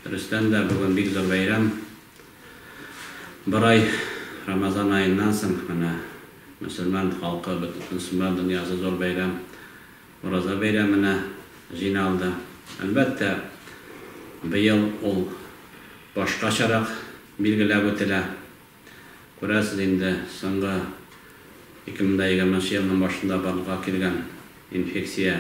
Dürüstten de bugün bir zor bayram. Bir ay Ramazan ayından soň Müslüman halkı, Müslüman dünyası zor bayram. Muraza bayramına jynaldy. Elbette bu yıl ol başkaçarak belgilep ötüle. Göresiz indi soňgy 2020 ýylynyň başynda barlyga kelgen infeksiýa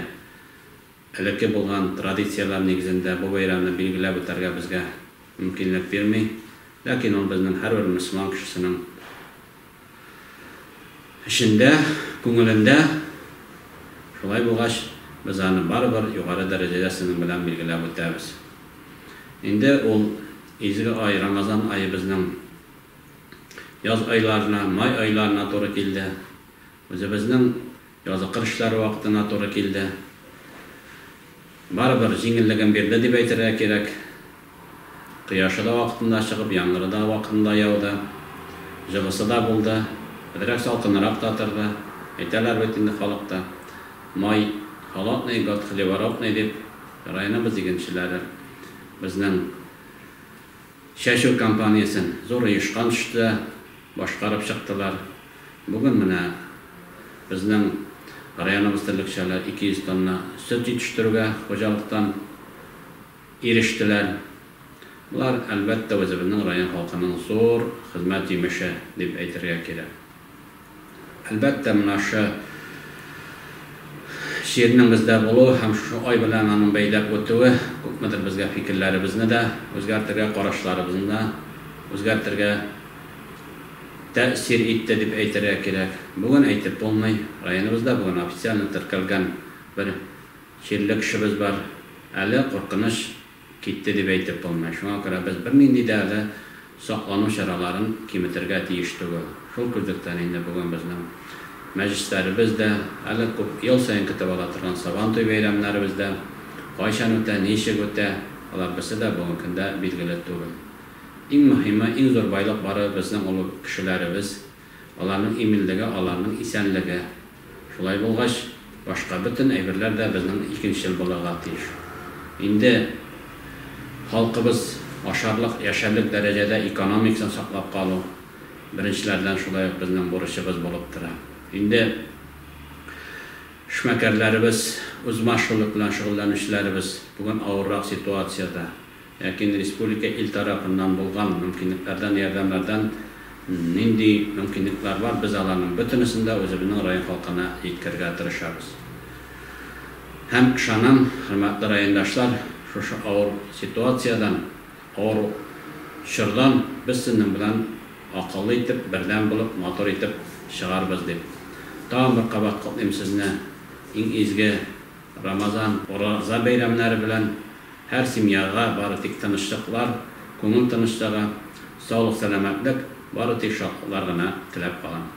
eleke bolgan tradisiýalar negizinde bu bayramny belgilep öterge bizge mümkinlik bermey. Lakin ol bizning her bir Müslüman kişisinin işinde, köňülinde şolay bolgaç biz any barbyr ýogary derejede sinin bilen belgilep ötäbis. Indi ol izgi ay Ramazan ayı bizning yaz aylarına, may aylarına tory keldi. Özü bizning ýazy kyrşlar wagtyna tory keldi. Barbyr jiňilligin berdi diýip aýtyrga kerek. Kıyaşı da vaktinde çıkıp, yağmuru da vaktinde yağdı, jığısı da buldu, biderek salkınarak da atırdı. Eyteler betinde halkta, may halat ne, gat hilivarap ne deyip, yarayına biz digençileri, bizden şeşir kampaniyasın zor uyuşkan düştü, başkarıp çıktılar. Bugün mine bizden yarayınımız tırlıkçalar 200 tonna süt yetiştirge hocalıktan eriştiler. Bunlar elbette özübünün rayon halkının zor hizmet yemişi deyip aýtyrga kerek. Elbette mına şu şiirinin bizde bolu, hem şu ay bilen anın beýlep ötügi, köpmedir bizge fikirlerimizni de, özgertirge garaşlarymyzyny da, özgertirge täsir etdi deyip aýtyrga kerek. Bugün aýtyp bolmay, rayonymyzda bugün ofisialny tyrkylgan bir şiirlik kişimiz bar. Äli gorkynyş kitdi diýip aýtyp bolmay. Şoňa görä biz birnindi däli saklanyş şaralaryny kimitirge tiýişdigi. Şol közdükden indi bugün bizning mejlislerimizde, äli köp ýyl saýyn kitap alatyrgan Sabantoy beýramlarymyzda gaýşan öte, neşik öte, olar birsi de bugün günde belgili tugul. Iň mühimi, iň zor baýlyk bary bizning ulu kişilerimiz, olaryň emilligi, olaryň isenligi. Şolay bolgaç, başga bütün eýberler de bizning ikinji ýyl bolaga tiýiş. Indi halkımız aşarlık, yaşarlık derecede ekonomikasını saklap kalı birinçilerden şolay bizning buruşumuz bolup tura. Indi şmekerlerimiz, öz maşgullyk bilen şugullanýanlarybız bugün awırrak situasiýada. Lakin Respublika il tarapyndan bolgan mümkinliklerden, ýardamlardan nindi mümkinlikler var. Biz alanyň bütünisinde özübüniň rayon halkyna ýetkirge tyrşabys. Hem kışanam, hürmetli raýondaşlar, şu awır situasiýadan, awır şırdan biz sinin bilen akıllı etip, birden bulup, motor etip çygarбыз deyip. Tam bir kabat kutlaýym sizni iň izgi Ramazan, Oraza beýramlary bilen her simyaga bary tek tynçlyklar, köňül tynçlygy, sağlyk, salamatlyk, bary tek şadlyklar gana tilep kalan.